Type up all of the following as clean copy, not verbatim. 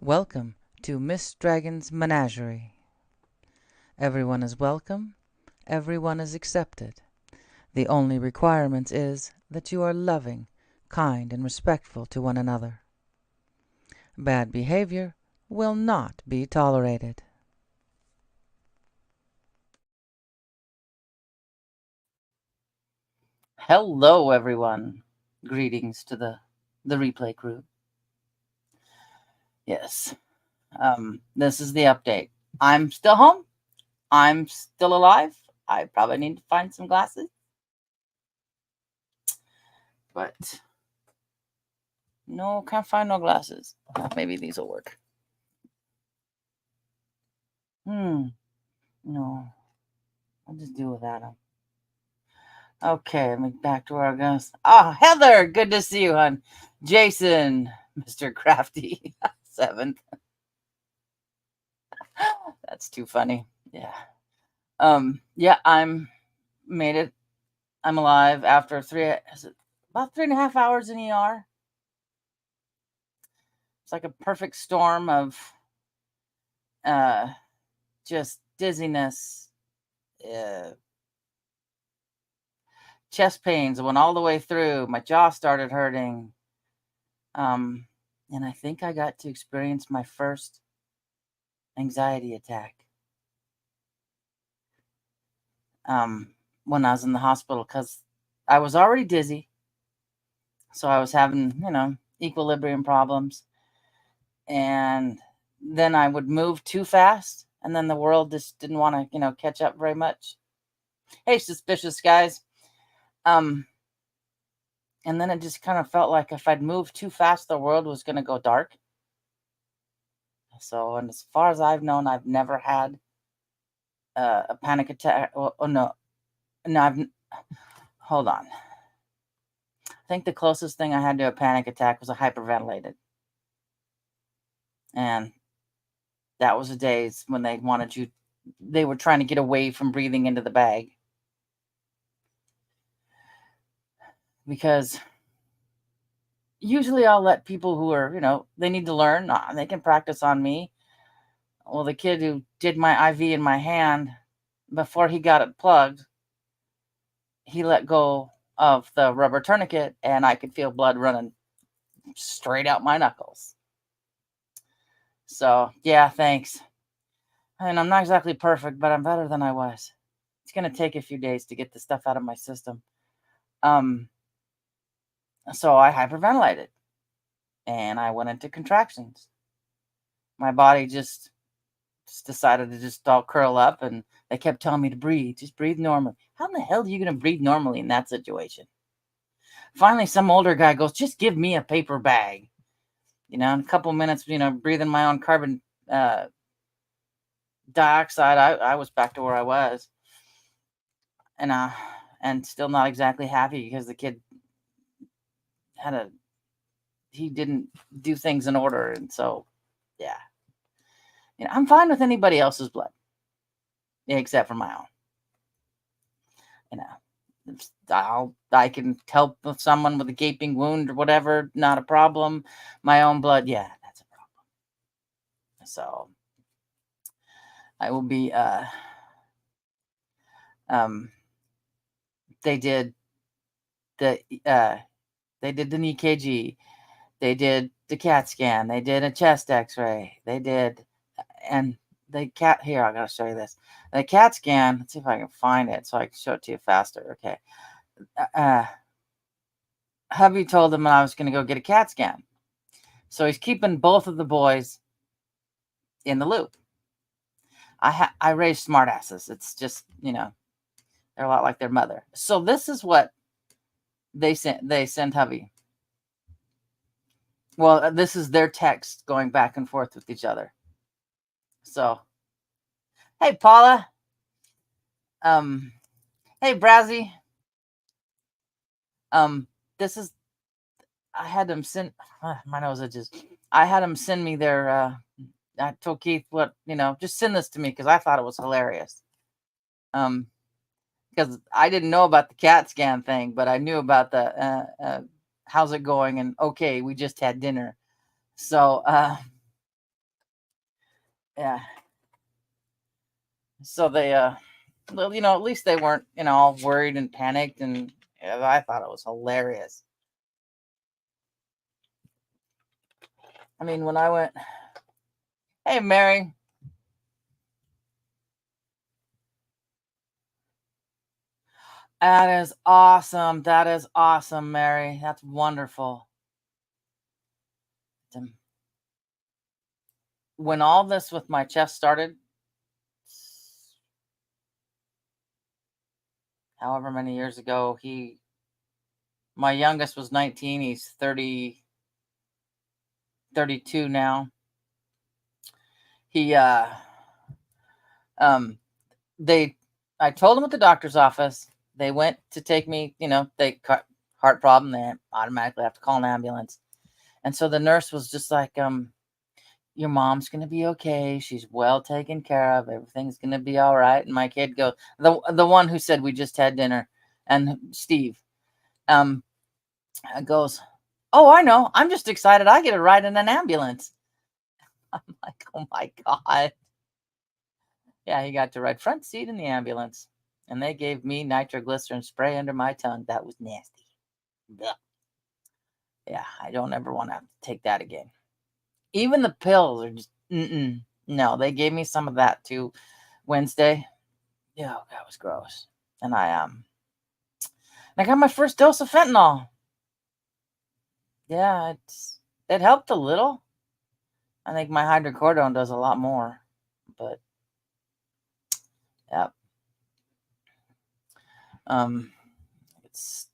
Welcome to Miss Dragon's Menagerie. Everyone is welcome, everyone is accepted. The only requirement is that you are loving, kind, and respectful to one another. Bad behavior will not be tolerated. Hello, everyone. Greetings to the replay crew. Yes, this is the update. I'm still home. I'm still alive. I probably need to find some glasses, but no, can't find no glasses. Maybe these will work. No, I'll just do without them. Okay, let me back to where I was. Heather, good to see you, hon. Jason, Mr. Crafty, 7th. That's too funny. Yeah. Yeah, I'm made it. I'm alive after about 3.5 hours in ER. It's like a perfect storm of uh just dizziness, uh, chest pains. I went all the way through. My jaw started hurting. And I think I got to experience my first anxiety attack. When I was in the hospital, because I was already dizzy. So I was having, equilibrium problems. And then I would move too fast. And then the world just didn't want to, catch up very much. Hey, suspicious guys. And then it just kind of felt like if I'd moved too fast, the world was going to go dark. So, and as far as I've known, I've never had a panic attack. No, hold on. I think the closest thing I had to a panic attack was a hyperventilated. And that was the days when they were trying to get away from breathing into the bag. Because usually I'll let people who are, they need to learn, they can practice on me. Well, the kid who did my IV in my hand, before he got it plugged, he let go of the rubber tourniquet and I could feel blood running straight out my knuckles. So, yeah, thanks. I mean, I'm not exactly perfect, but I'm better than I was. It's going to take a few days to get the stuff out of my system. So I hyperventilated and I went into contractions. My body just decided to just all curl up, and they kept telling me to breathe, just breathe normally. How in the hell are you going to breathe normally in that situation? Finally, some older guy goes, just give me a paper bag. In a couple minutes, breathing my own carbon dioxide, I was back to where I was. And still not exactly happy because the kid he didn't do things in order. And so, yeah. I'm fine with anybody else's blood, except for my own. I can help someone with a gaping wound or whatever, not a problem. My own blood, yeah, that's a problem. So I will be they did the EKG, they did the CAT scan, they did a chest x-ray, they did, and the cat here, I gotta show you this. The CAT scan, let's see if I can find it so I can show it to you faster. Okay. Hubby told him I was going to go get a CAT scan. So he's keeping both of the boys in the loop. I raise smartasses. It's just, they're a lot like their mother. So this is what they send hubby. Well, this is their text going back and forth with each other. So, hey, Paula. Hey, Brazzy. This is, I had them send, my nose itches. I had them send me their, I told Keith just send this to me because I thought it was hilarious. Because I didn't know about the CAT scan thing, but I knew about the how's it going, and okay, we just had dinner. So Yeah. So they, well, at least they weren't, all worried and panicked. And I thought it was hilarious. I mean, when I went, hey, Mary, that is awesome. That is awesome, Mary. That's wonderful. When all this with my chest started, however many years ago, my youngest was 19. He's 30, 32 now. He, um, I told him at the doctor's office. They went to take me, they cut heart problem. They automatically have to call an ambulance. And so the nurse was just like, your mom's going to be okay. She's well taken care of. Everything's going to be all right. And my kid goes, the one who said we just had dinner, and Steve, goes, oh, I know. I'm just excited I get a ride in an ambulance. I'm like, oh my God. Yeah, he got to ride front seat in the ambulance. And they gave me nitroglycerin spray under my tongue. That was nasty. Blech. Yeah, I don't ever want to have to take that again. Even the pills are just, no, they gave me some of that too Wednesday. Yeah, that was gross. And I got my first dose of fentanyl. Yeah, it helped a little. I think my hydrocodone does a lot more, but yeah.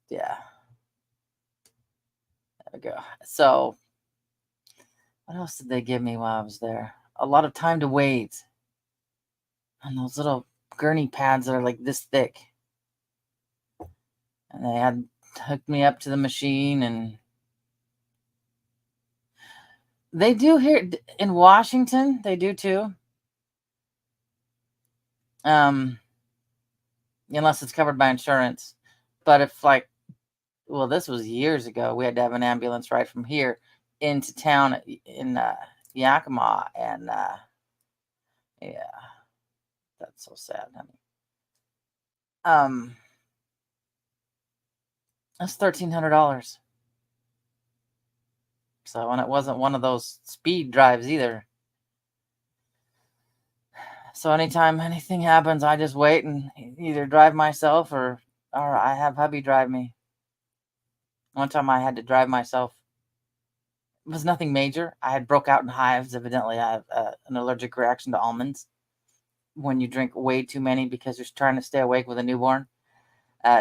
Yeah. There we go. So, what else did they give me while I was there? A lot of time to wait. And those little gurney pads that are like this thick. And they had hooked me up to the machine, and they do here in Washington, they do too. Unless it's covered by insurance. But if this was years ago, we had to have an ambulance right from here into town in Yakima, and yeah, that's so sad, honey. That's $1,300. So, and it wasn't one of those speed drives either. So anytime anything happens, I just wait and either drive myself or I have hubby drive me. One time I had to drive myself. It was nothing major. I had broke out in hives. Evidently, I have an allergic reaction to almonds when you drink way too many because you're trying to stay awake with a newborn.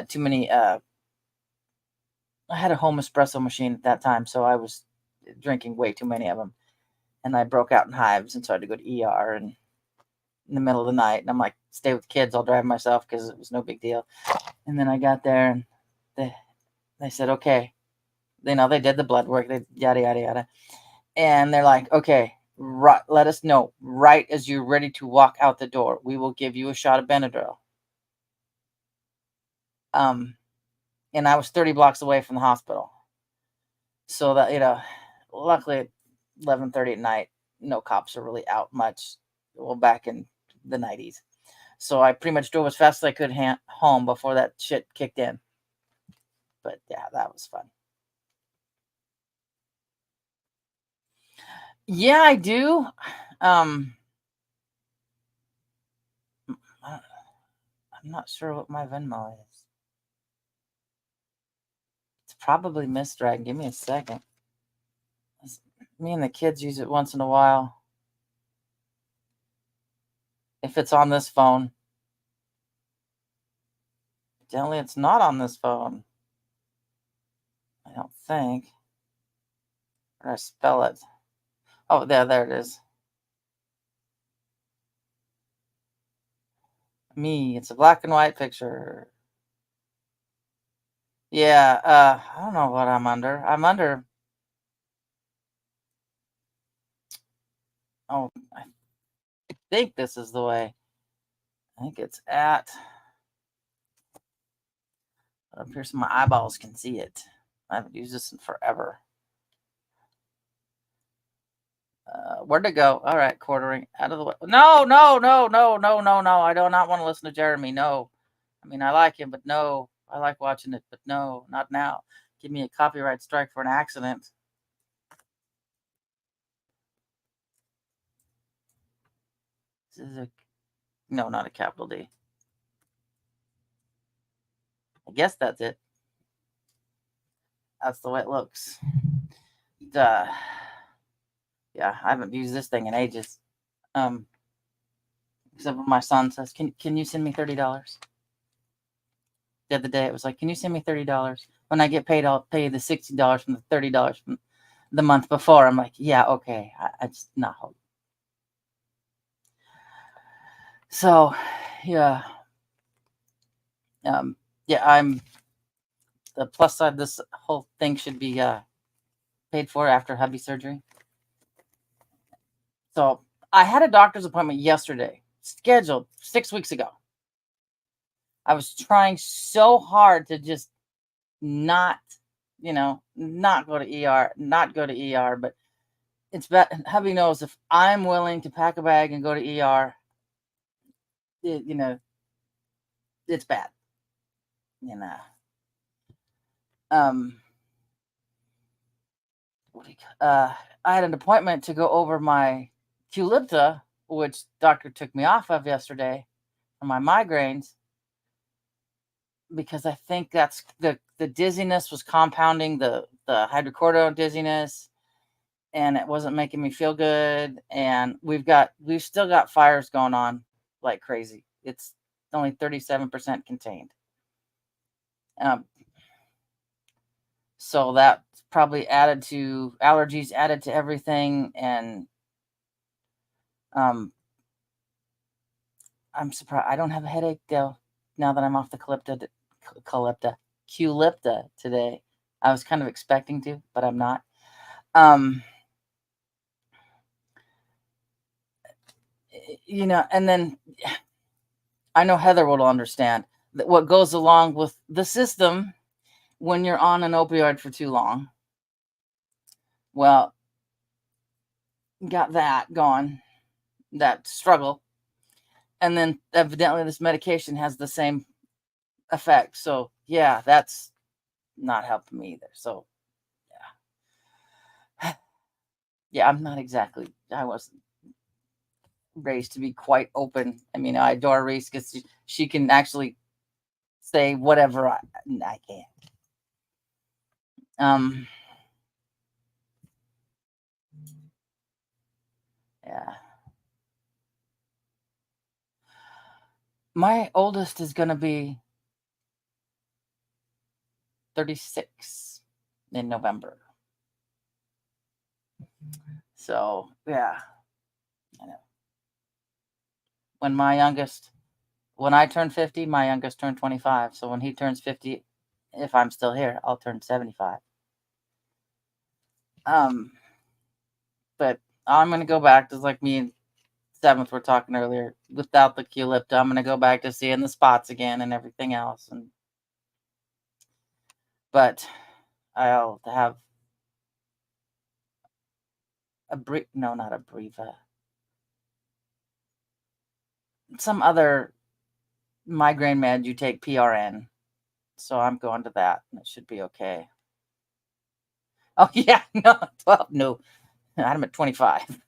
Too many. I had a home espresso machine at that time, so I was drinking way too many of them, and I broke out in hives, and so I had to go to ER and in the middle of the night. And I'm like, stay with the kids. I'll drive myself because it was no big deal. And then I got there, and they said, okay. They did the blood work. They yada yada yada, and they're like, okay, right, let us know right as you're ready to walk out the door. We will give you a shot of Benadryl. And I was 30 blocks away from the hospital, so that luckily at 11:30 at night, no cops are really out much. Well, back in the 90s, so I pretty much drove as fast as I could home before that shit kicked in. But yeah, that was fun. Yeah, I do. I'm not sure what my Venmo is. It's probably Miss Dragon. Give me a second. Me and the kids use it once in a while. If it's on this phone. Generally, it's not on this phone. I don't think. Or I spell it. Oh, there it is. Me. It's a black and white picture. Yeah, I don't know what I'm under. I'm under. Oh, I think this is the way. I think it's at. Up here so my eyeballs can see it. I haven't used this in forever. Where'd it go? All right, quartering out of the way. No, no, no, no, no, no, no. I do not want to listen to Jeremy. No. I mean, I like him, but no. I like watching it, but no, not now. Give me a copyright strike for an accident. This is no, not a capital D. I guess that's it. That's the way it looks. Yeah, I haven't used this thing in ages. Except for my son says, "Can you send me $30?" The other day it was like, "Can you send me $30? When I get paid, I'll pay the $60 from the $30 from the month before." I'm like, "Yeah, okay." I just not hold. So, yeah. Yeah, I'm the plus side. This whole thing should be paid for after hubby surgery. So I had a doctor's appointment yesterday, scheduled 6 weeks ago. I was trying so hard to just not, not go to ER, but it's bad. Hubby knows if I'm willing to pack a bag and go to ER, it's bad. Um, I had an appointment to go over my Qulipta, which doctor took me off of yesterday for my migraines, because I think that's the dizziness was compounding the hydrocodone dizziness, and it wasn't making me feel good. And we've still got fires going on like crazy. It's only 37% contained. So that probably added to allergies, added to everything, and I'm surprised I don't have a headache though. Now that I'm off the Qulipta today, I was kind of expecting to, but I'm not. And then I know Heather will understand that what goes along with the system when you're on an opioid for too long. Well, got that going, that struggle. And then evidently this medication has the same effect. So yeah, that's not helping me either. So yeah, I wasn't raised to be quite open. I mean, I adore Reese because she can actually say whatever I can't. Yeah. My oldest is going to be 36 in November. So, yeah. I know. When I turn 50, my youngest turned 25. So when he turns 50, if I'm still here, I'll turn 75. But I'm going to go back, just like me and Seventh were talking earlier, without the Qulipta. I'm going to go back to seeing the spots again and everything else. But I'll have not a Breva. Some other migraine med you take, PRN. So I'm going to that. It should be okay. Oh yeah, no, 12. No, I'm at 25.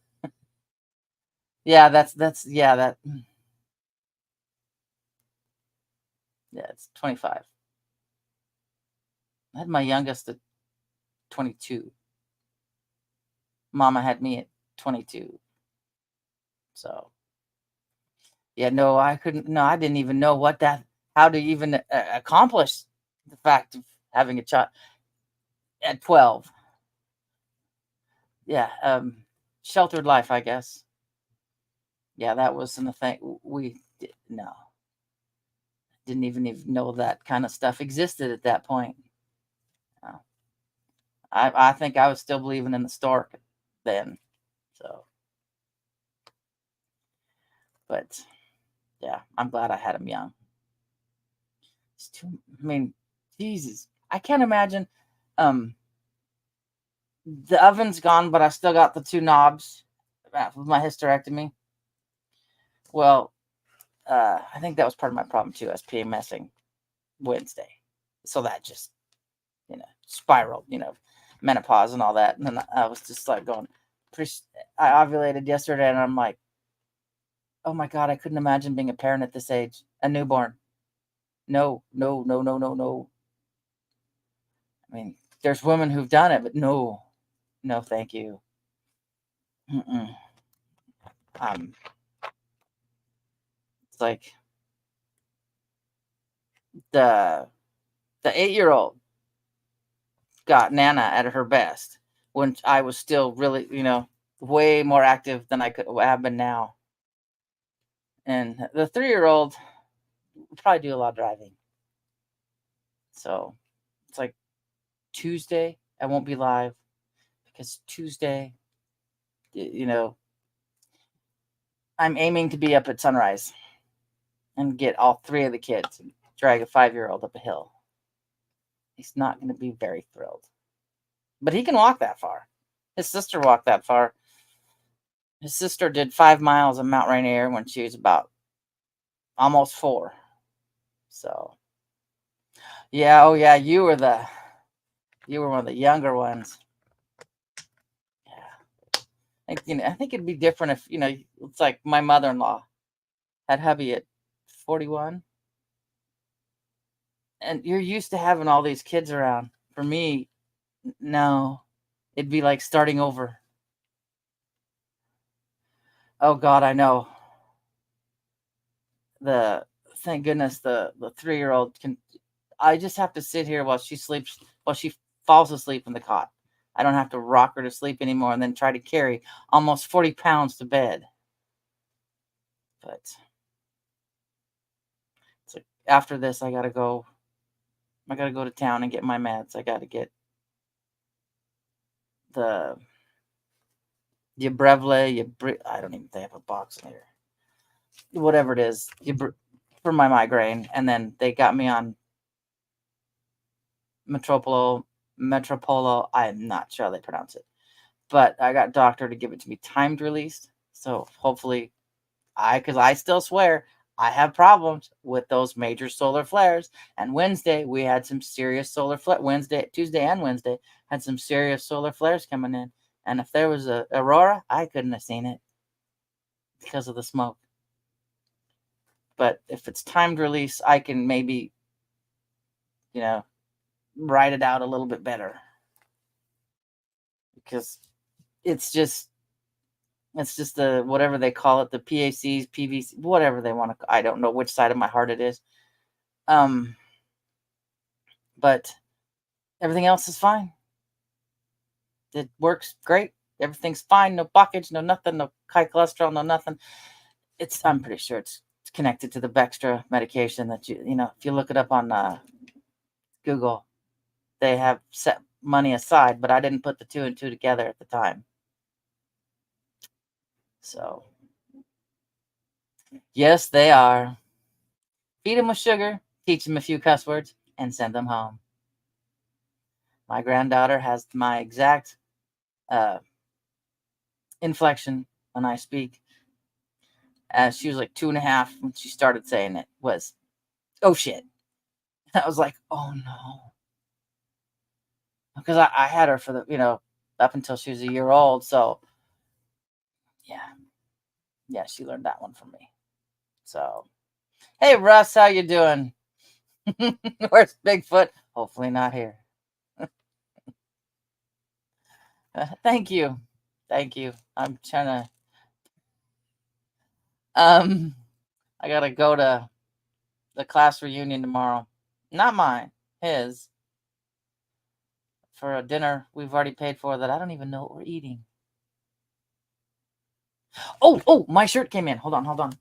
Yeah, that's that. Yeah, it's 25. I had my youngest at 22. Mama had me at 22. So yeah, no, I couldn't. No, I didn't even know how to even accomplish the fact of having a child at 12. Yeah, sheltered life, I guess. Yeah, that wasn't a thing. Didn't even know that kind of stuff existed at that point. I think I was still believing in the stork then. So, but yeah, I'm glad I had him young. I mean, Jesus, I can't imagine. The oven's gone, but I still got the two knobs, with my hysterectomy. Well, I think that was part of my problem too. I was PMSing Wednesday, so that just spiraled. Menopause and all that, and then I was just like going. I ovulated yesterday, and I'm like, oh my god, I couldn't imagine being a parent at this age, a newborn. No, no, no, no, no, no. I mean, there's women who've done it, but no, thank you. It's like the 8-year-old got Nana at her best when I was still really, way more active than I could have been now. And the 3-year-old will probably do a lot of driving. So it's like Tuesday, I won't be live because Tuesday, I'm aiming to be up at sunrise and get all 3 of the kids and drag a 5-year-old up a hill. He's not going to be very thrilled. But he can walk that far. His sister walked that far. His sister did 5 miles of Mount Rainier when she was about almost 4. So, yeah, oh yeah, you were one of the younger ones. Yeah. I think it'd be different if, it's like my mother-in-law had hubby at 41. And you're used to having all these kids around. For me, no. It'd be like starting over. Oh God, I know. Thank goodness the 3-year-old can. I just have to sit here while she sleeps, while she falls asleep in the cot. I don't have to rock her to sleep anymore and then try to carry almost 40 pounds to bed. But it's like after this, I gotta go to town and get my meds. I gotta get the Brevle, I don't even think I have a box in here. Whatever it is, for my migraine, and then they got me on Metropolo. I'm not sure how they pronounce it, but I got doctor to give it to me timed released. So hopefully, because I still swear I have problems with those major solar flares. And Wednesday we had some serious solar flare. Tuesday and Wednesday had some serious solar flares coming in. And if there was a aurora, I couldn't have seen it because of the smoke. But if it's timed release, I can maybe, write it out a little bit better. Because it's just the, whatever they call it, the PACs, PVC, whatever they want to, I don't know which side of my heart it is. But everything else is fine. It works great. Everything's fine. No blockage, no nothing, no high cholesterol, no nothing. I'm pretty sure it's connected to the Bextra medication that if you look it up on Google, they have set money aside, but I didn't put the 2 and 2 together at the time. So, yes, they are. Feed them with sugar, teach them a few cuss words, and send them home. My granddaughter has my exact inflection when I speak. As she was like 2.5 when she started saying it, was, oh shit. I was like, oh no. Because I had her for the, up until she was a year old. So, yeah, she learned that one from me. So, hey, Russ, how you doing? Where's Bigfoot? Hopefully not here. Thank you. I'm trying to. I gotta go to the class reunion tomorrow. Not mine, his. For a dinner we've already paid for that I don't even know what we're eating. Oh, my shirt came in. Hold on.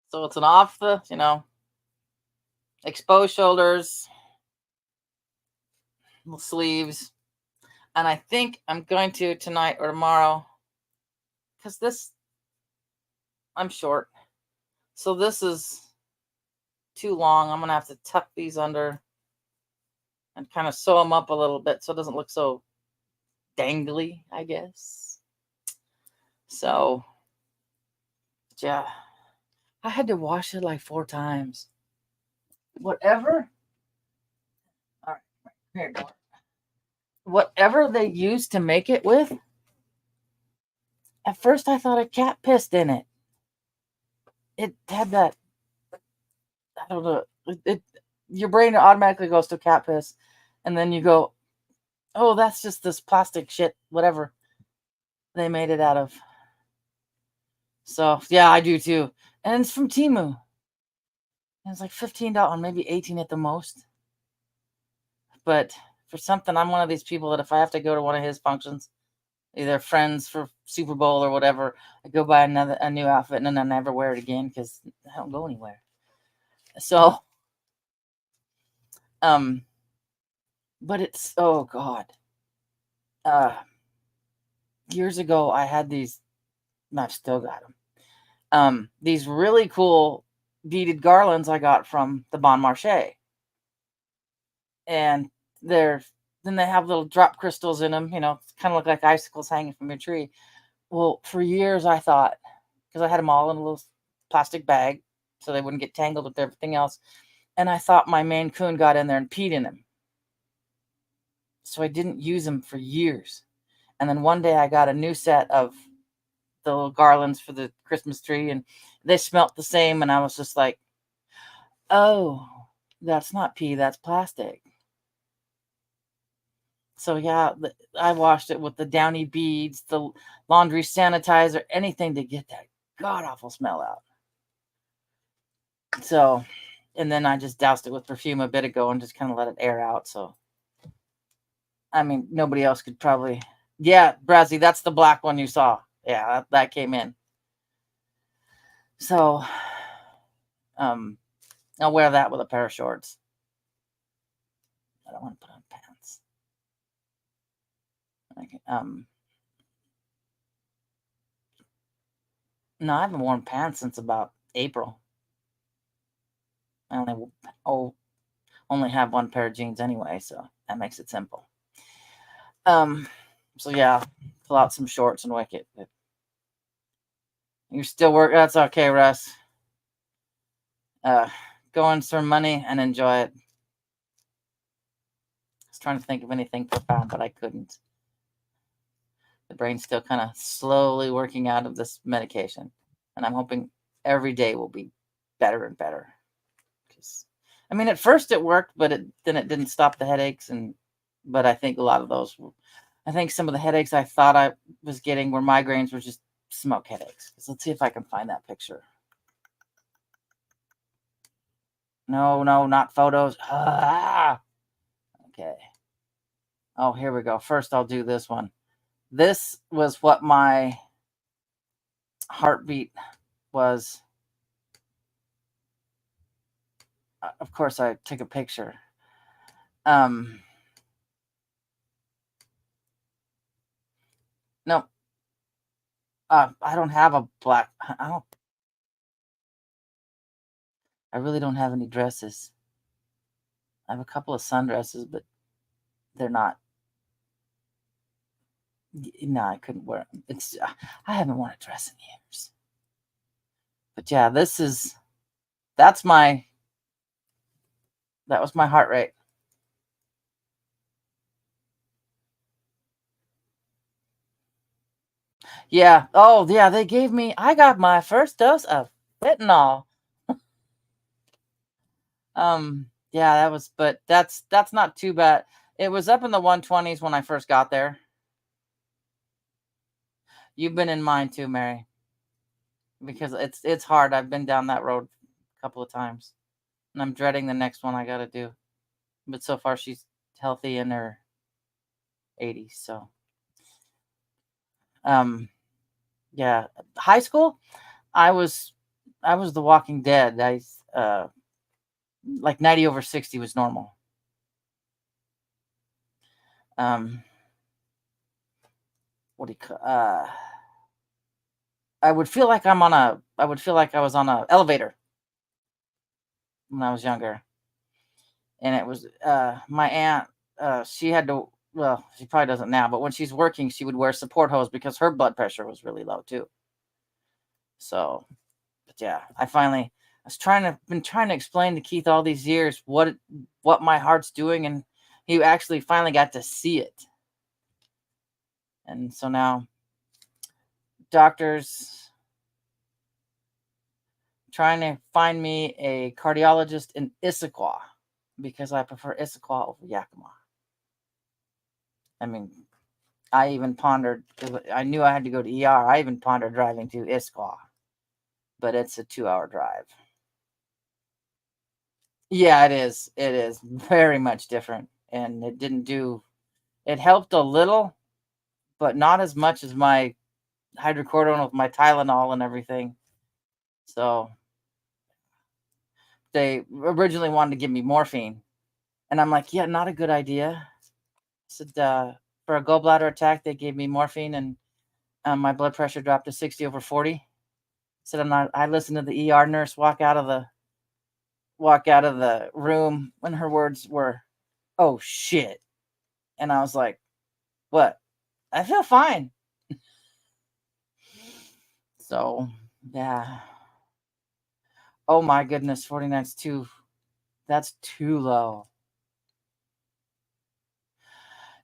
So it's an off the, exposed shoulders, sleeves. And I think I'm going to tonight or tomorrow, because I'm short. So this is too long. I'm going to have to tuck these under and kind of sew them up a little bit so it doesn't look so dangly, I guess. So, yeah. I had to wash it like 4 times. Whatever. All right. Here, whatever they used to make it with, at first I thought a cat pissed in it. It had that, I don't know, your brain automatically goes to cat piss. And then you go, oh, that's just this plastic shit, whatever they made it out of. So, yeah, I do too. And it's from Temu. It's like $15, maybe 18 at the most. But for something, I'm one of these people that if I have to go to one of his functions, either friends for Super Bowl or whatever, I go buy a new outfit and then I never wear it again because I don't go anywhere. So, but it's, oh God. Years ago, I had these, I've still got them. These really cool beaded garlands I got from the Bon Marché. And then they have little drop crystals in them, kind of look like icicles hanging from your tree. Well, for years I thought, because I had them all in a little plastic bag so they wouldn't get tangled with everything else. And I thought my Maine Coon got in there and peed in them. So I didn't use them for years. And then one day I got a new set of the little garlands for the Christmas tree and they smelt the same. And I was just like, oh, that's not pee, that's plastic. So yeah, I washed it with the Downy beads, the laundry sanitizer, anything to get that god awful smell out. So, and then I just doused it with perfume a bit ago and just kind of let it air out. So, I mean, nobody else could probably. Yeah, Brazzy, that's the black one you saw. Yeah, that came in. So, I'll wear that with a pair of shorts. I don't want to put on pants. Okay, no, I haven't worn pants since about April. I only have one pair of jeans anyway, so that makes it simple. So yeah, pull out some shorts and wick it. But you're still working. That's okay, Russ. Go earn some money and enjoy it. I was trying to think of anything profound, but I couldn't. The brain's still kind of slowly working out of this medication, and I'm hoping every day will be better and better. Because, I mean, at first it worked, but then it didn't stop the headaches, but I think a lot of those. I think some of the headaches I thought I was getting were migraines, were just smoke headaches. So let's see if I can find that picture. No, not photos. Okay. Oh, here we go. First, I'll do this one. This was what my heartbeat was. Of course, I took a picture. No. I don't have a black. I really don't have any dresses. I have a couple of sundresses, but they're not. No, I couldn't wear them. I haven't worn a dress in years. But yeah, that was my heart rate. Yeah. Oh, yeah. I got my first dose of fentanyl. Yeah, but that's not too bad. It was up in the 120s when I first got there. You've been in mine too, Mary. Because it's hard. I've been down that road a couple of times. And I'm dreading the next one I got to do. But so far she's healthy in her 80s, so yeah, high school, I was The Walking Dead. Like 90 over 60 was normal. What do you call, I would feel like I was on a elevator. when I was younger. And it was my aunt, she had to, well, she probably doesn't now, but when she's working, she would wear support hose because her blood pressure was really low too. So, but yeah, I was been trying to explain to Keith all these years what my heart's doing, and he actually finally got to see it. And so now, doctors trying to find me a cardiologist in Issaquah because I prefer Issaquah over Yakima. I mean, I even pondered, I knew I had to go to ER. I even pondered driving to Issaquah, but it's a 2-hour drive. Yeah, it is. It is very much different. And it helped a little, but not as much as my hydrocodone with my Tylenol and everything. So they originally wanted to give me morphine. And I'm like, yeah, not a good idea. I said, for a gallbladder attack, they gave me morphine, and my blood pressure dropped to 60/40. Said I listened to the ER nurse walk out of the room when her words were, "Oh shit." And I was like, "What? I feel fine." So, yeah. Oh my goodness, 49's that's too low.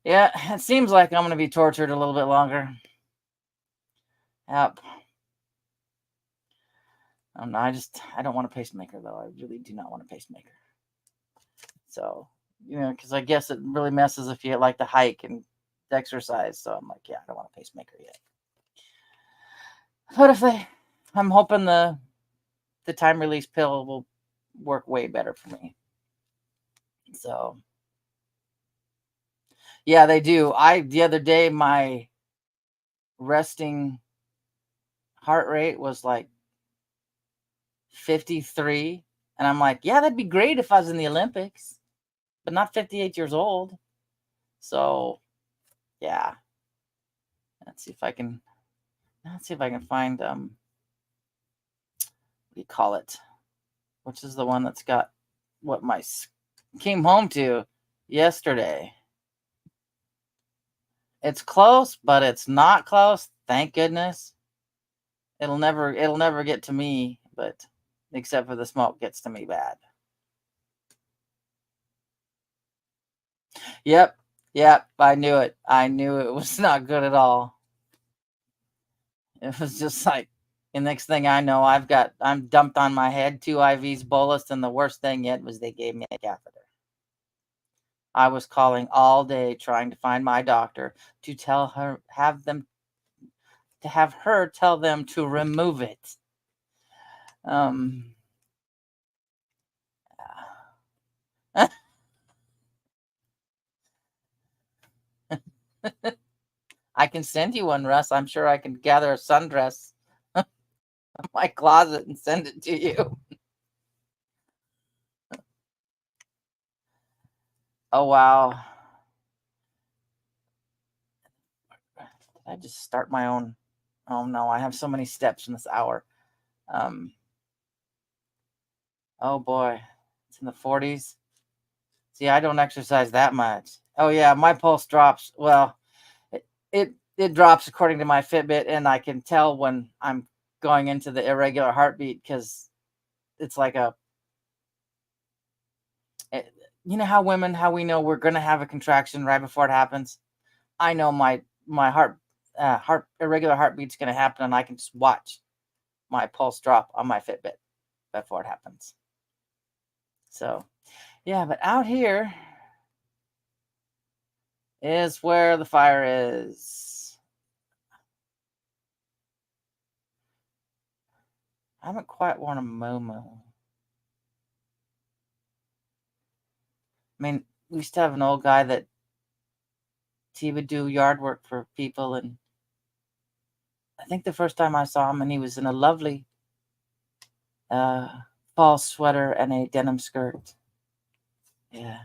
Yeah, it seems like I'm going to be tortured a little bit longer. Yep. I don't want a pacemaker though. I really do not want a pacemaker. So, because I guess it really messes if you like to hike and exercise. So I'm like, yeah, I don't want a pacemaker yet. But I'm hoping the time release pill will work way better for me. So, yeah, they do. The other day, my resting heart rate was like 53. And I'm like, yeah, that'd be great if I was in the Olympics, but not 58 years old. So, yeah. Let's see if I can find what do you call it? Which is the one that's got what my came home to yesterday. It's close, but it's not close. Thank goodness. It'll never get to me, but except for the smoke gets to me bad. Yep. I knew it. I knew it was not good at all. It was just like the next thing I know, I'm dumped on my head, 2 IVs bolus, and the worst thing yet was they gave me a catheter. I was calling all day trying to find my doctor to have her tell them to remove it. I can send you one, Russ. I'm sure I can gather a sundress from my closet and send it to you. Oh, wow. Did I just start my own? Oh, no. I have so many steps in this hour. Oh, boy. It's in the 40s. See, I don't exercise that much. Oh, yeah. My pulse drops. Well, it drops according to my Fitbit, and I can tell when I'm going into the irregular heartbeat because it's like you know how we know we're going to have a contraction right before it happens. I know my heart irregular heartbeat's going to happen, and I can just watch my pulse drop on my Fitbit before it happens. So, yeah, but out here is where the fire is. I haven't quite worn a Momo. I mean, we used to have an old guy that he would do yard work for people, and I think the first time I saw him, and he was in a lovely fall sweater and a denim skirt. Yeah.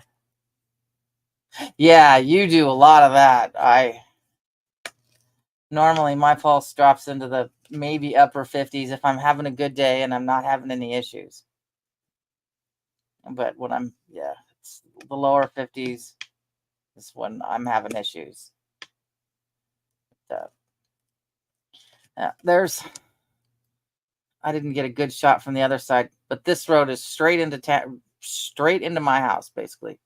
Yeah, you do a lot of that. Normally my pulse drops into the maybe upper 50s if I'm having a good day and I'm not having any issues. But when it's the lower 50s is when I'm having issues. I didn't get a good shot from the other side, but this road is straight into my house, basically.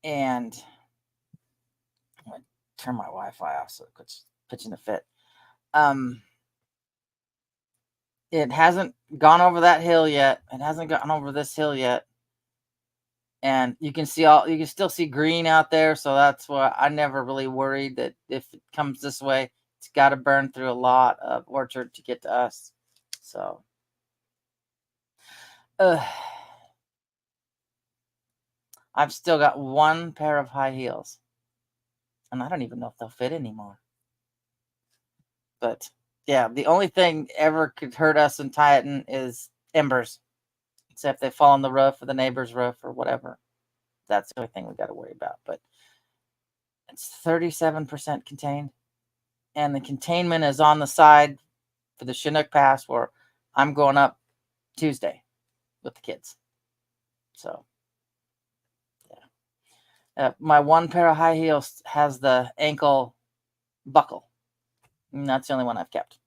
And I'm gonna turn my Wi-Fi off so it quits pitching a fit. It hasn't gone over that hill yet. It hasn't gotten over this hill yet. And you can still see green out there. So that's why I never really worried that if it comes this way, it's got to burn through a lot of orchard to get to us. So, I've still got one pair of high heels. And I don't even know if they'll fit anymore. But yeah, the only thing ever could hurt us in Tieton is embers. Except they fall on the roof or the neighbor's roof or whatever. That's the only thing we got to worry about. But it's 37% contained. And the containment is on the side for the Chinook Pass where I'm going up Tuesday with the kids. So, yeah. My one pair of high heels has the ankle buckle. And that's the only one I've kept.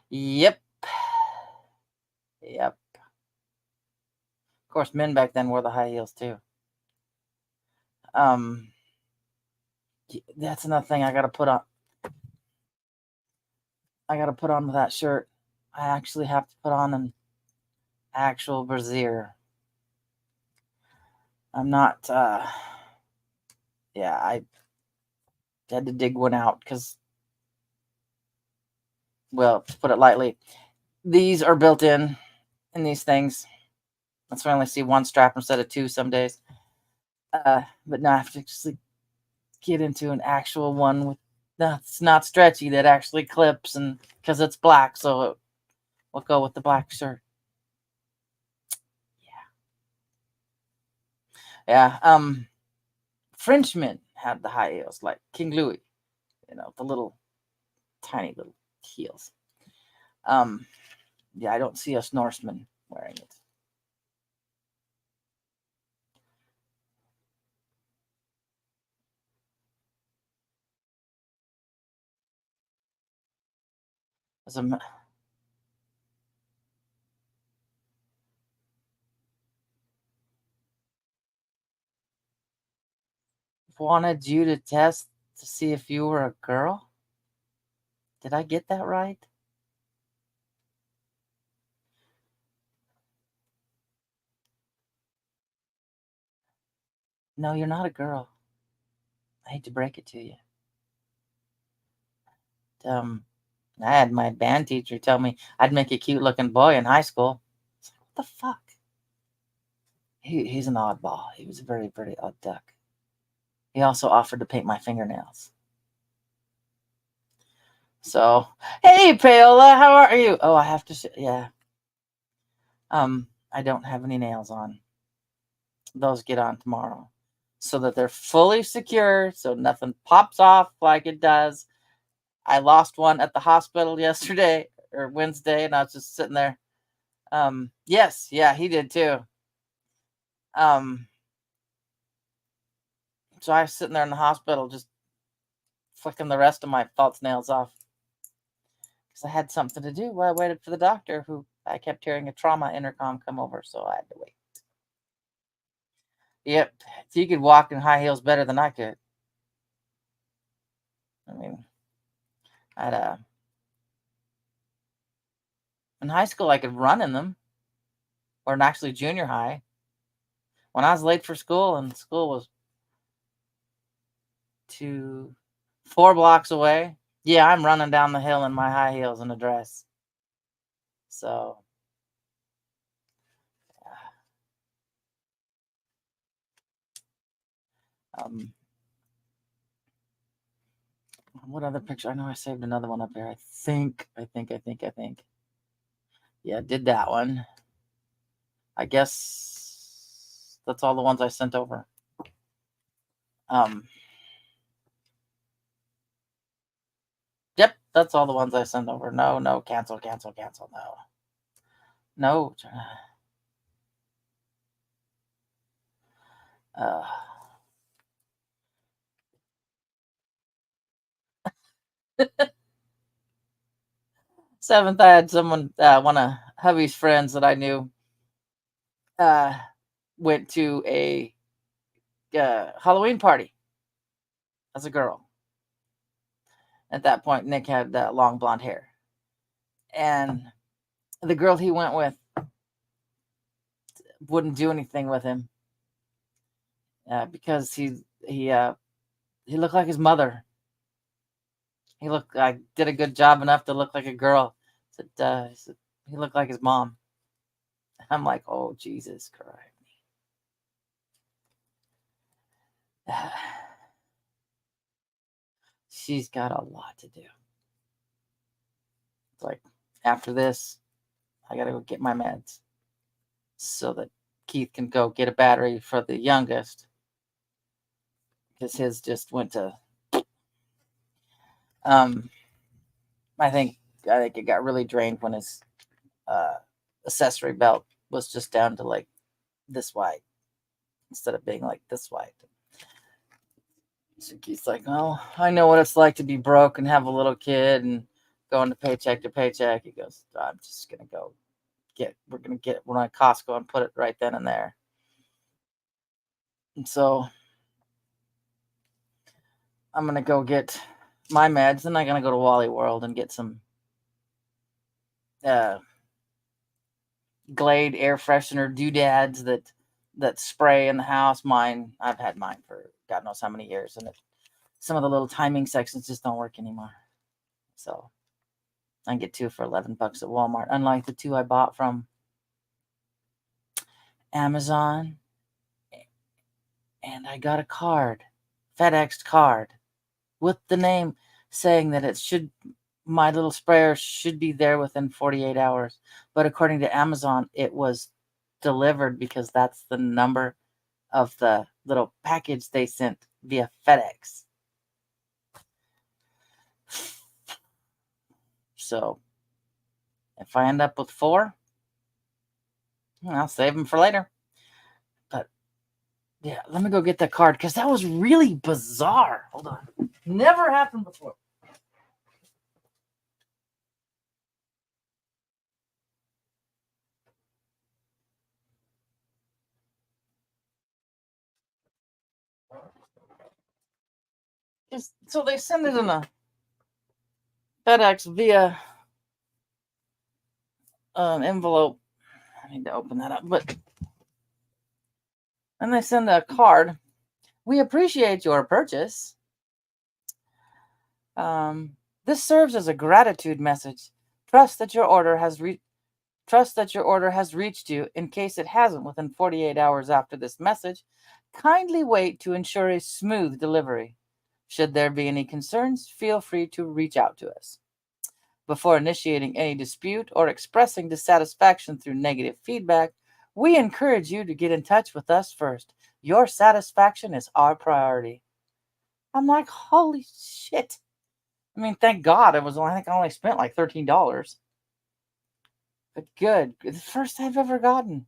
Yep. Yep. Of course, men back then wore the high heels too. That's another thing I got to put on. I got to put on that shirt. I actually have to put on an actual brassiere. I'm not, I had to dig one out because, well, to put it lightly, these are built in these things. That's why I only see one strap instead of two some days. But now I have to actually get into an actual one that's not stretchy, that actually clips, and because it's black, so it will go with the black shirt. Yeah. Frenchmen had the high heels like King Louis, the little tiny little heels. Yeah, I don't see us Norsemen wearing it. Wanted you to test to see if you were a girl? Did I get that right? No, you're not a girl. I hate to break it to you. I had my band teacher tell me I'd make a cute looking boy in high school. Like, what the fuck? He's an oddball. He was a very, very odd duck. He also offered to paint my fingernails. So, hey, Paola, how are you? Oh, I have to. Yeah. I don't have any nails on. Those get on tomorrow, so that they're fully secure, so nothing pops off like it does. I lost one at the hospital yesterday or Wednesday, and I was just sitting there. Yes, yeah, he did too. So I was sitting there in the hospital just flicking the rest of my false nails off because I had something to do while I waited for the doctor, who I kept hearing a trauma intercom come over, so I had to wait. Yep, he could walk in high heels better than I could. I mean, in high school I could run in them, or in actually junior high. When I was late for school, and school was 4 blocks away, yeah, I'm running down the hill in my high heels and a dress. So, what other picture? I know I saved another one up there. I think. Yeah, did that one. I guess that's all the ones I sent over. Yep, That's all the ones I send over. No, cancel. No. Uh, Seventh, I had someone, one of hubby's friends that I knew, uh, went to a Halloween party as a girl. At that point, Nick had long blonde hair, and the girl he went with wouldn't do anything with him because he looked like his mother. He looked like did a good job enough to look like a girl. He said he looked like his mom. I'm like, oh Jesus Christ. She's got a lot to do. It's like after this, I gotta go get my meds so that Keith can go get a battery for the youngest because his just went to. I think it got really drained when his accessory belt was just down to like this wide instead of being like this wide. So Keith's like, "Oh, I know what it's like to be broke and have a little kid and going to paycheck to paycheck." He goes, "I'm just gonna go we're gonna get one at Costco and put it right then and there." And so I'm gonna go get my meds, and I'm gonna go to Wally World and get some Glade air freshener doodads that spray in the house. I've had mine for God knows how many years, and some of the little timing sections just don't work anymore. So I can get two for $11 at Walmart, unlike the two I bought from Amazon. And I got a card, FedEx card, with the name saying that my little sprayer should be there within 48 hours. But according to Amazon, it was delivered because that's the number of the little package they sent via FedEx. So if I end up with 4, I'll save them for later. But yeah, let me go get the card because that was really bizarre. Hold on. Never happened before. So they send it in a FedEx via envelope. I need to open that up, but then they send a card. We appreciate your purchase. This serves as a gratitude message. Trust that your order has reached you. In case it hasn't within 48 hours after this message, kindly wait to ensure a smooth delivery. Should there be any concerns, feel free to reach out to us. Before initiating any dispute or expressing dissatisfaction through negative feedback, we encourage you to get in touch with us first. Your satisfaction is our priority. I'm like, holy shit. I mean, thank God I think I only spent like $13. But good. The first I've ever gotten.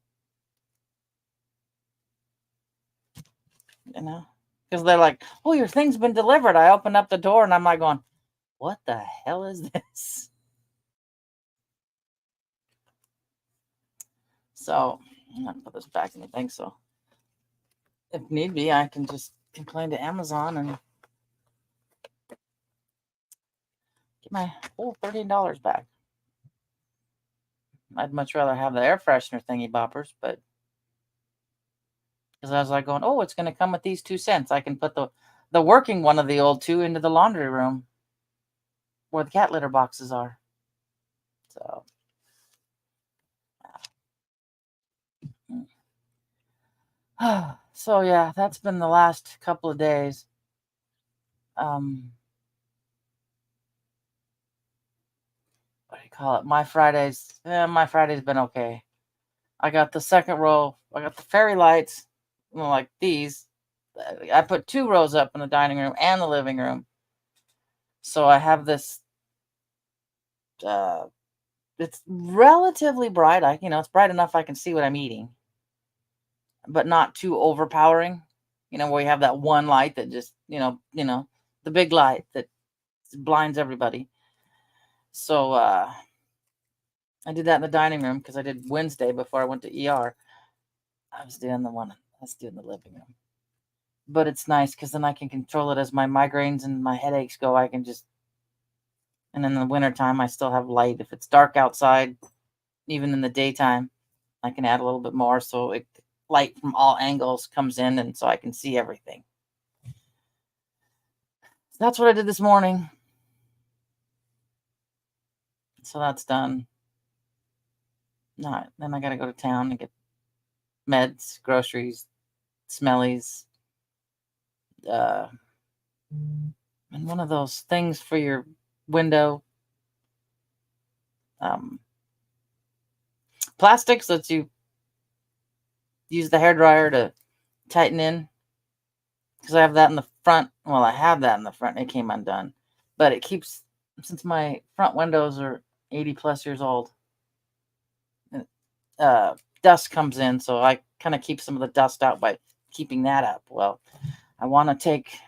Because they're like, oh, your thing's been delivered. I open up the door and I'm like going, what the hell is this? So I'm not gonna put this back in the thing. So if need be, I can just complain to Amazon and get my whole $13 back. I'd much rather have the air freshener thingy boppers, but because I was like going, oh, it's going to come with these 2 cents. I can put the working one of the old 2 into the laundry room where the cat litter boxes are. So yeah, that's been the last couple of days. What do you call it? My Friday's been okay. I got the second row. I got the fairy lights, like these. I put 2 rows up in the dining room and the living room. So I have this it's relatively bright. It's bright enough I can see what I'm eating, but not too overpowering. Where you have that one light that just, the big light that blinds everybody. So I did that in the dining room because I did Wednesday before I went to ER. I was doing the living room. But it's nice because then I can control it as my migraines and my headaches go. And in the wintertime, I still have light. If it's dark outside, even in the daytime, I can add a little bit more so light from all angles comes in and so I can see everything. So that's what I did this morning. So that's done. Then I got to go to town and get meds, groceries, smellies, and one of those things for your window. Plastics lets you use the hairdryer to tighten in. Because I have that in the front. Well, I have that in the front. It came undone. But it keeps, since my front windows are 80 plus years old, dust comes in. So I kind of keep some of the dust out by keeping that up. Well, I want to take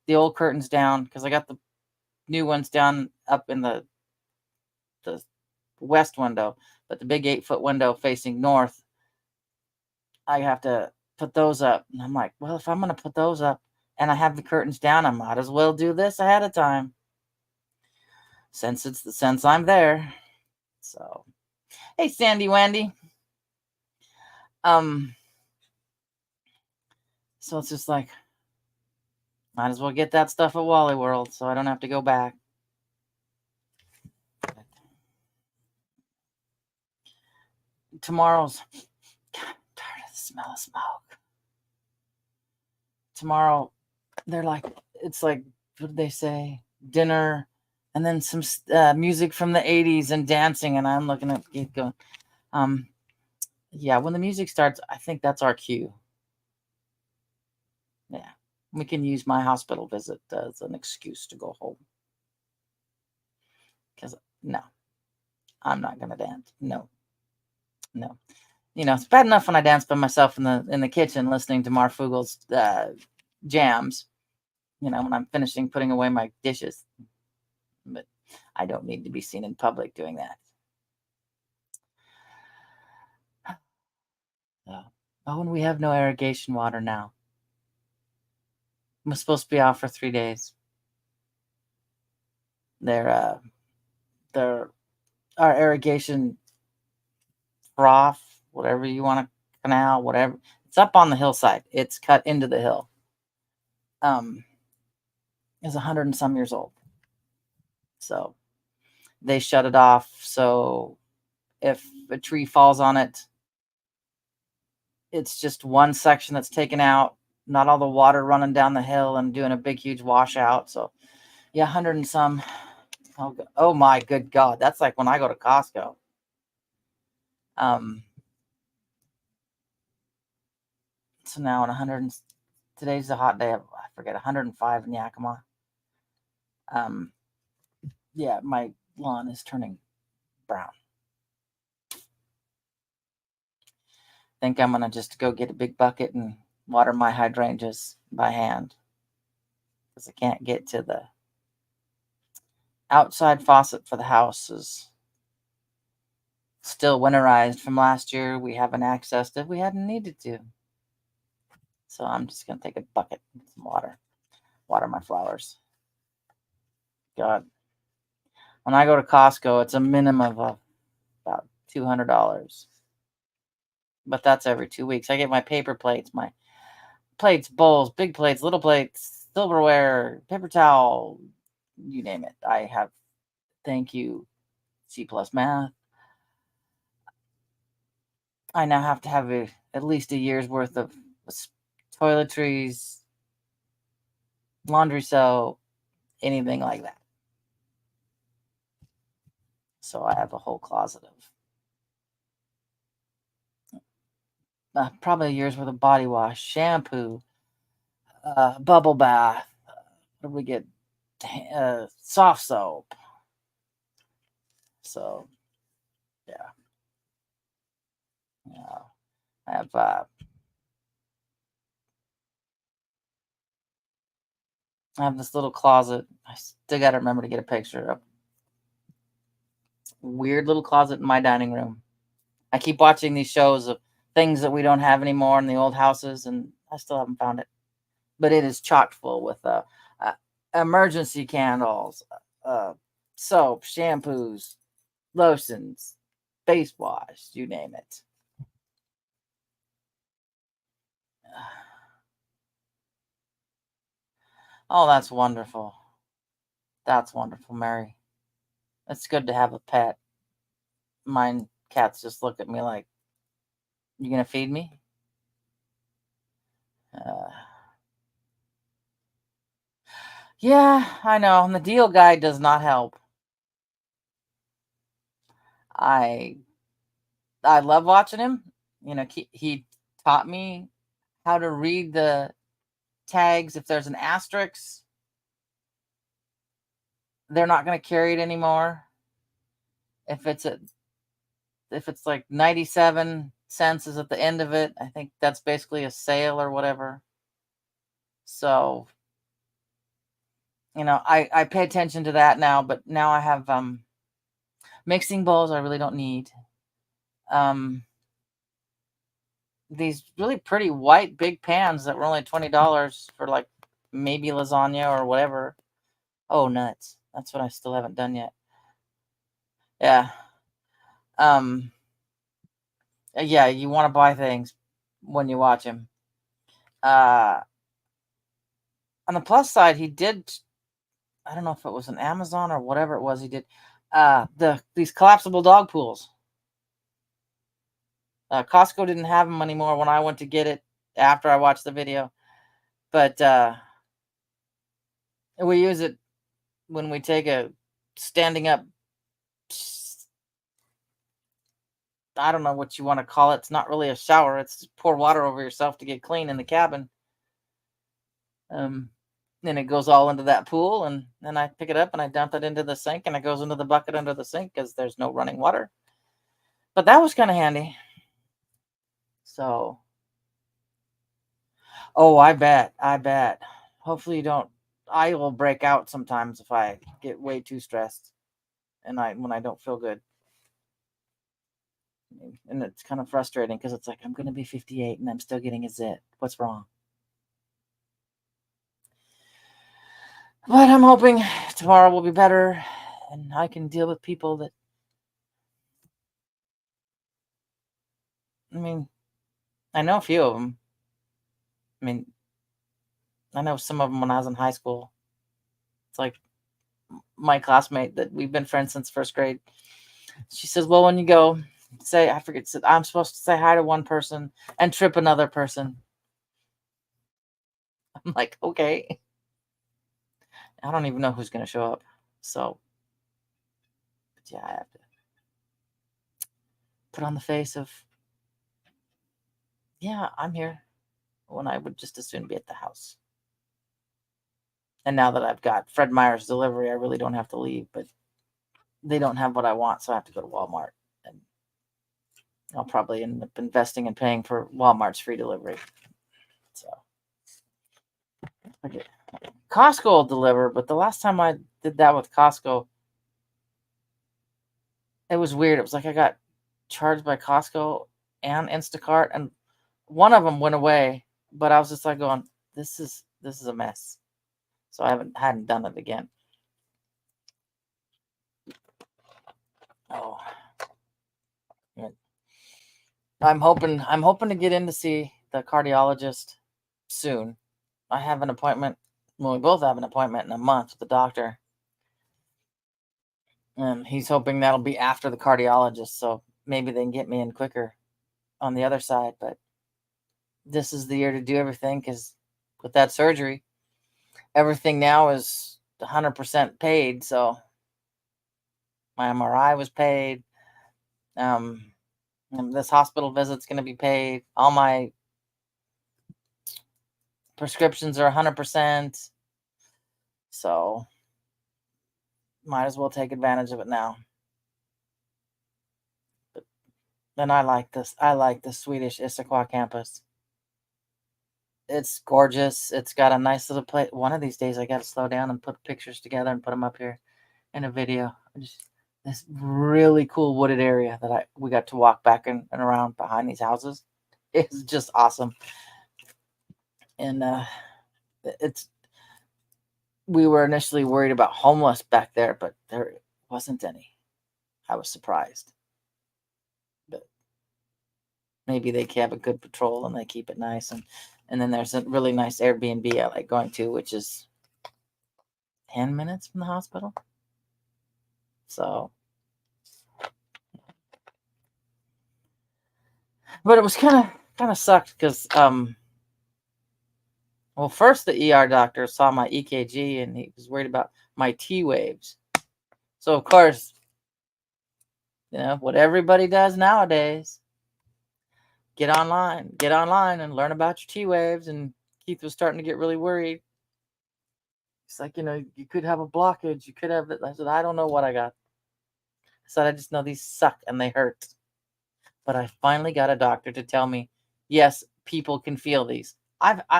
the old curtains down because I got the new ones down up in the west window, but the big 8-foot window facing north, I have to put those up. And I'm like, well, if I'm going to put those up and I have the curtains down, I might as well do this ahead of time since I'm there. So, hey, Sandy Wendy. So it's just like, might as well get that stuff at Wally World so I don't have to go back. Tomorrow's, God, I'm tired of the smell of smoke. Tomorrow, it's like, what did they say? Dinner, and then some music from the 80s and dancing. And I'm looking at it going, yeah, when the music starts, I think that's our cue. Yeah, we can use my hospital visit as an excuse to go home. Because, no, I'm not going to dance. No. It's bad enough when I dance by myself in the kitchen listening to Marfugel's jams, when I'm finishing putting away my dishes. But I don't need to be seen in public doing that. Oh, and we have no irrigation water now. I'm supposed to be off for 3 days. Our irrigation trough, whatever you want to, canal, whatever. It's up on the hillside. It's cut into the hill. Is 100 and some years old. So they shut it off. So if a tree falls on it, it's just one section that's taken out, not all the water running down the hill and doing a big, huge washout. So yeah, 100 and some. Oh my good God. That's like when I go to Costco. So now at 100, today's a hot day of, I forget, 105 in Yakima. Yeah, my lawn is turning brown. Think I'm gonna just go get a big bucket and water my hydrangeas by hand because I can't get to the outside faucet for the house is still winterized from last year. We haven't accessed it. We hadn't needed to. So I'm just going to take a bucket and some water my flowers. God. When I go to Costco, it's a minimum of about $200. But that's every 2 weeks. I get my paper plates, my plates, bowls, big plates, little plates, silverware, paper towel, you name it. I have, thank you, C+ math. I now have to have at least a year's worth of toiletries, laundry soap, anything like that. So I have a whole closet of probably a year's worth of body wash, shampoo, bubble bath. What do we get? Soft soap. So yeah, yeah. I have this little closet. I still got to remember to get a picture of. Weird little closet in my dining room. I keep watching these shows of things that we don't have anymore in the old houses, and I still haven't found it. But it is chock full with emergency candles, uh, soap, shampoos, lotions, face wash, you name it. Oh, that's wonderful. That's wonderful, Mary. It's good to have a pet. Mine cats just look at me like, "You gonna feed me?" Uh, yeah, I know. And the deal guide does not help. I I love watching him. He taught me how to read the tags. If there's an asterisk, they're not going to carry it anymore. If it's a if it's like 97 cents is at the end of it, I think that's basically a sale or whatever. So, I pay attention to that now, but now I have mixing bowls I really don't need. Um these really pretty white big pans that were only $20 for like maybe lasagna or whatever. Oh, nuts. That's what I still haven't done yet. Yeah. Um yeah, you want to buy things when you watch him. Uh on the plus side, he did, I don't know if it was an Amazon or whatever it was, he did these collapsible dog pools. Costco didn't have them anymore when I went to get it after I watched the video, but we use it when we take a standing up, I don't know what you want to call it. It's not really a shower. It's pour water over yourself to get clean in the cabin. Then it goes all into that pool, and then I pick it up and I dump it into the sink, and it goes into the bucket under the sink because there's no running water. But that was kind of handy. So, oh, I bet. Hopefully you don't. I will break out sometimes if I get way too stressed, and when I don't feel good. And it's kind of frustrating because it's like I'm going to be 58 and I'm still getting a zit. What's wrong? But I'm hoping tomorrow will be better and I can deal with people that, I mean, I know a few of them. I mean, I know some of them when I was in high school. It's like my classmate that we've been friends since first grade. She says, well, when you go, I forget, I'm supposed to say hi to one person and trip another person. I'm like, okay. I don't even know who's going to show up. So, but yeah, I have to put on the face of, yeah, I'm here when I would just as soon be at the house. And now that I've got Fred Meyer's delivery, I really don't have to leave, but they don't have what I want, so I have to go to Walmart. And I'll probably end up investing and paying for Walmart's free delivery. So, okay. Costco will deliver, but the last time I did that with Costco, it was weird. It was like I got charged by Costco and Instacart, and one of them went away, but I was just like going, this is a mess. So I hadn't done it again. Oh, I'm hoping to get in to see the cardiologist soon. I have an appointment. Well, we both have an appointment in a month with the doctor. And he's hoping that'll be after the cardiologist, so maybe they can get me in quicker on the other side. But this is the year to do everything because with that surgery, everything now is 100% paid. So my MRI was paid. And this hospital visit's going to be paid. All my prescriptions are 100%. So might as well take advantage of it now. And I like this. I like the Swedish Issaquah campus. It's gorgeous. It's got a nice little place. One of these days, I got to slow down and put pictures together and put them up here in a video. Just this really cool wooded area that we got to walk back and around behind these houses. It's just awesome. And it's we were initially worried about homeless back there, but there wasn't any. I was surprised. But maybe they have a good patrol and they keep it nice. And then there's a really nice Airbnb I like going to, which is 10 minutes from the hospital. So, but it was kind of sucked because well, first the ER doctor saw my EKG and he was worried about my T waves. So of course, what everybody does nowadays, get online and learn about your T waves. And Keith was starting to get really worried. He's like, you could have a blockage. You could have it. I said, I don't know what I got. I said, I just know these suck and they hurt. But I finally got a doctor to tell me, yes, people can feel these.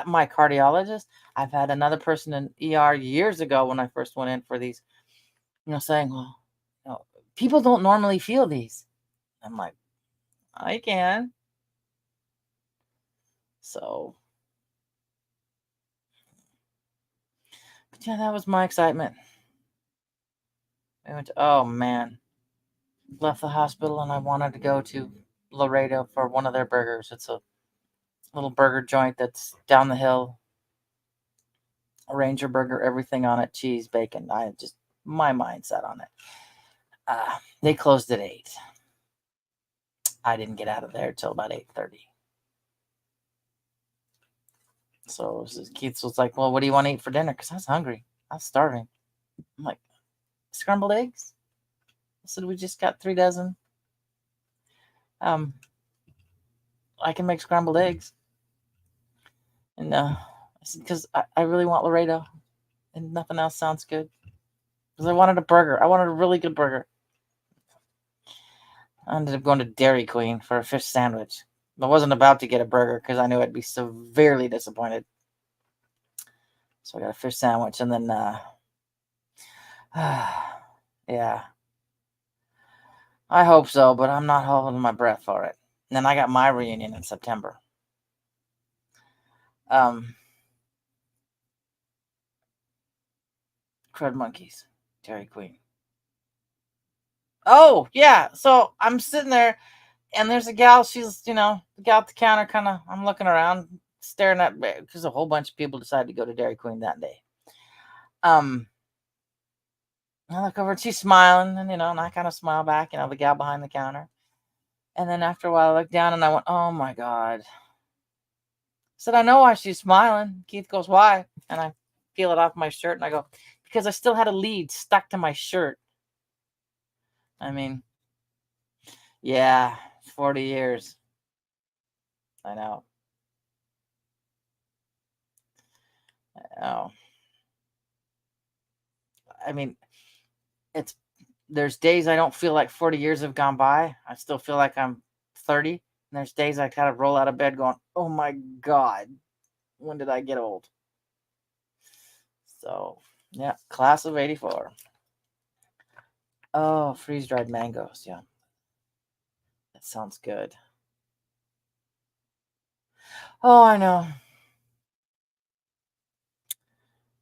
My cardiologist, I've had another person in ER years ago when I first went in for these, saying, well, people don't normally feel these. I'm like, I can. So, but yeah, that was my excitement. I went oh man, left the hospital and I wanted to go to Laredo for one of their burgers. It's a little burger joint that's down the hill. A Ranger burger, everything on it, cheese, bacon. My mindset on it. They closed at 8. I didn't get out of there till about 8:30. So Keith was like, well, what do you want to eat for dinner? Because I was hungry. I was starving. I'm like, scrambled eggs? I said, we just got 3 dozen. I can make scrambled eggs. And I said, because I really want Laredo. And nothing else sounds good. Because I wanted a burger. I wanted a really good burger. I ended up going to Dairy Queen for a fish sandwich. I wasn't about to get a burger because I knew I'd be severely disappointed. So I got a fish sandwich and then, yeah. I hope so, but I'm not holding my breath for it. And then I got my reunion in September. Crud Monkeys, Dairy Queen. Oh, yeah. So I'm sitting there and there's a gal. She's, the gal at the counter I'm looking around, staring at, because a whole bunch of people decided to go to Dairy Queen that day. I look over and she's smiling and, and I kind of smile back, the gal behind the counter. And then after a while I looked down and I went, oh my God. I said, I know why she's smiling. Keith goes, why? And I peel it off my shirt and I go, because I still had a lead stuck to my shirt. I mean, yeah, 40 years. I know. Oh. I mean, there's days I don't feel like 40 years have gone by. I still feel like I'm 30. And there's days I kind of roll out of bed going, oh my God, when did I get old? So, yeah, class of 84. Oh, freeze-dried mangoes. Yeah. That sounds good. Oh, I know.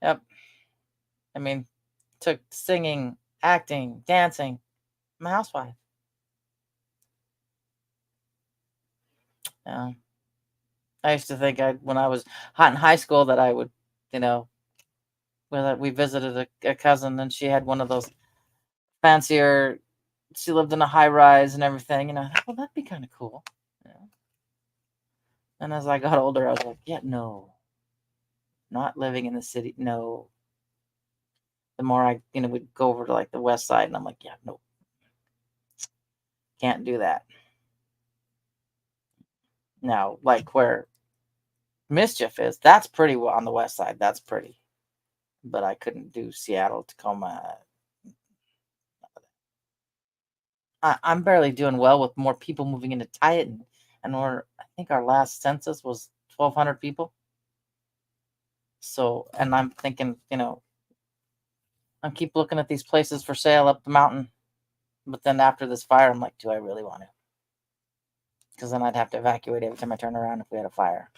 Yep. I mean, took singing, acting, dancing. I'm a housewife. Yeah. I used to think when I was hot in high school that I would, we visited a cousin and she had one of those fancier, she lived in a high rise and everything. I thought, well, that'd be kind of cool. Yeah. And as I got older, I was like, yeah, no, not living in the city. No. The more I, would go over to like the west side and I'm like, yeah, no, can't do that. Now, like where Mischief is, that's pretty well on the west side. That's pretty. But I couldn't do Seattle, Tacoma. I'm barely doing well with more people moving into Titan, and I think our last census was 1,200 people. So, and I'm thinking, I keep looking at these places for sale up the mountain, but then after this fire, I'm like, do I really want to? Because then I'd have to evacuate every time I turn around if we had a fire.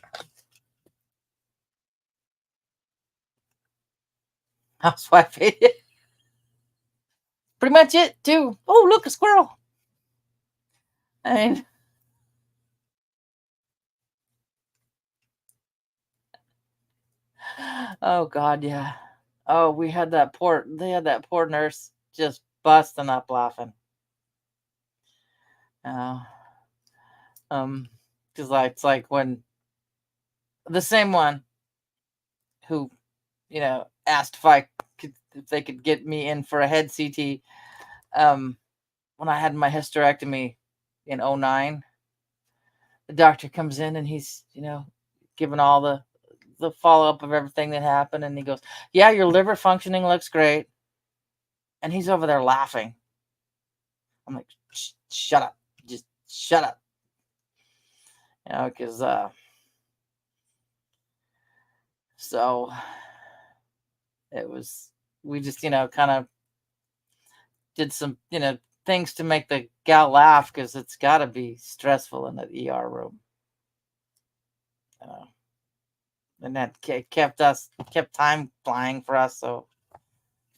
Housewife idiot. Pretty much it too. Oh, look, a squirrel. I mean, oh God, yeah. Oh, they had that poor nurse just busting up laughing. Uh, because it's like when the same one who, asked if they could get me in for a head CT, when I had my hysterectomy in 09, the doctor comes in and he's, giving all the follow up of everything that happened, and he goes, "Yeah, your liver functioning looks great," and he's over there laughing. I'm like, "Shut up, just shut up," because so it was we just kind of did some things to make the gal laugh because it's got to be stressful in the ER room. And that kept time flying for us. So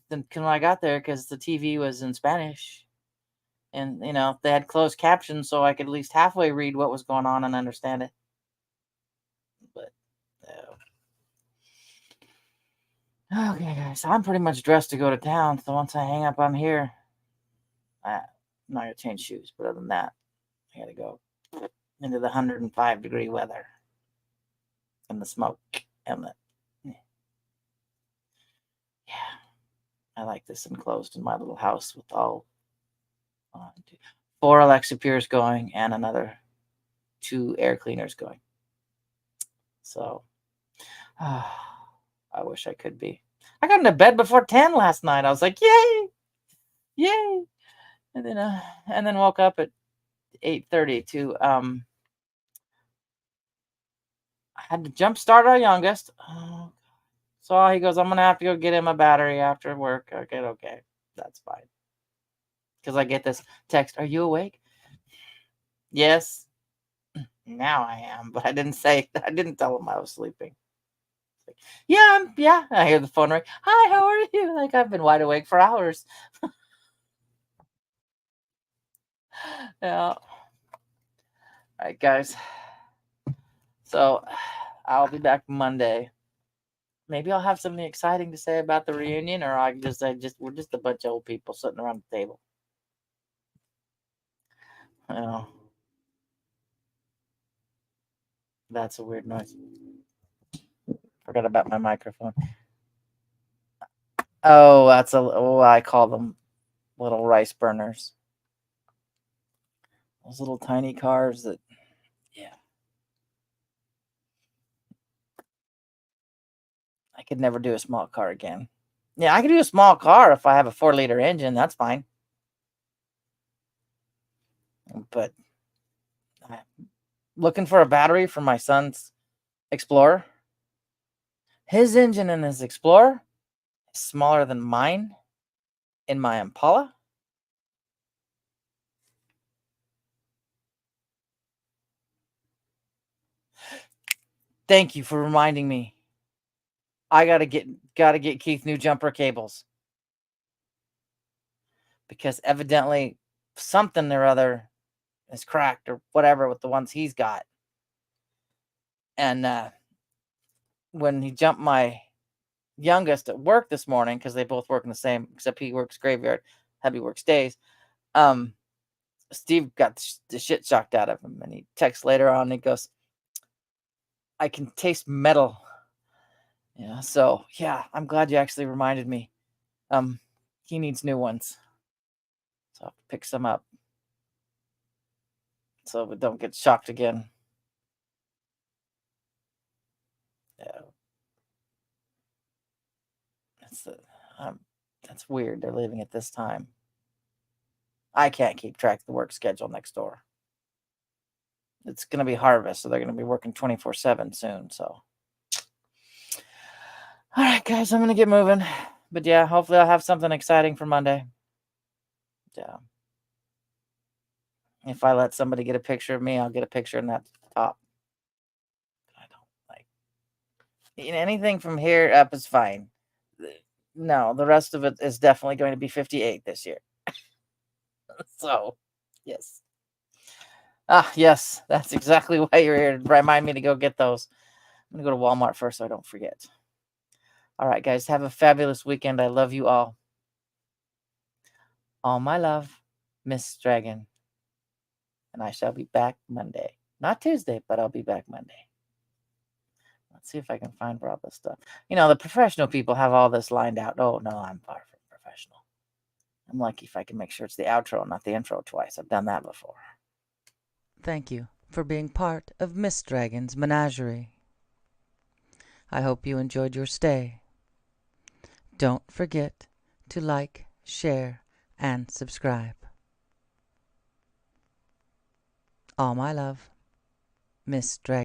then when I got there, because the TV was in Spanish, and they had closed captions, so I could at least halfway read what was going on and understand it. But okay, guys, I'm pretty much dressed to go to town. So once I hang up, I'm here. I'm not gonna change shoes, but other than that, I gotta go into the 105-degree weather and the smoke and the yeah. I like this enclosed in my little house with all 4 Alexa Pures going and another 2 air cleaners going. So I wish I could be. I got into bed before 10 last night. I was like, yay, yay. And then woke up at 8:30 to I had to jump start our youngest. So he goes, I'm gonna have to go get him a battery after work. Okay, that's fine. Because I get this text, are you awake? Yes. Now I am, but I didn't tell him I was sleeping. Like, yeah. I hear the phone ring. Hi, how are you? Like I've been wide awake for hours. Yeah. All right, guys. So I'll be back Monday. Maybe I'll have something exciting to say about the reunion, or I can just say we're just a bunch of old people sitting around the table. That's a weird noise. Forgot about my microphone. Oh, I call them little rice burners. Those little tiny cars that, yeah. I could never do a small car again. Yeah, I could do a small car if I have a 4-liter engine. That's fine. But I'm looking for a battery for my son's Explorer. His engine in his Explorer is smaller than mine in my Impala. Thank you for reminding me. I gotta get Keith new jumper cables, because evidently something or other is cracked or whatever with the ones he's got. And when he jumped my youngest at work this morning, because they both work in the same, except he works graveyard, hubby works days. Steve got the shit shocked out of him, and he texts later on. And he goes, "I can taste metal." Yeah. So yeah, I'm glad you actually reminded me. He needs new ones, so I'll pick some up so we don't get shocked again. Yeah. That's weird. They're leaving at this time. I can't keep track of the work schedule next door. It's going to be harvest, so they're going to be working 24/7 soon. So, all right, guys, I'm going to get moving. But yeah, hopefully I'll have something exciting for Monday. Yeah. If I let somebody get a picture of me, I'll get a picture in that top. I don't like anything from here up is fine. No, the rest of it is definitely going to be 58 this year. So, yes. Yes, that's exactly why you're here, to remind me to go get those. I'm going to go to Walmart first so I don't forget. All right, guys, have a fabulous weekend. I love you all. All my love, Miss Dragon. And I shall be back Monday. Not Tuesday, but I'll be back Monday. Let's see if I can find where all this stuff. You know, the professional people have all this lined out. Oh, no, I'm far from professional. I'm lucky if I can make sure it's the outro, not the intro twice. I've done that before. Thank you for being part of Miss Dragon's menagerie. I hope you enjoyed your stay. Don't forget to like, share, and subscribe. All my love, Miss Dragon.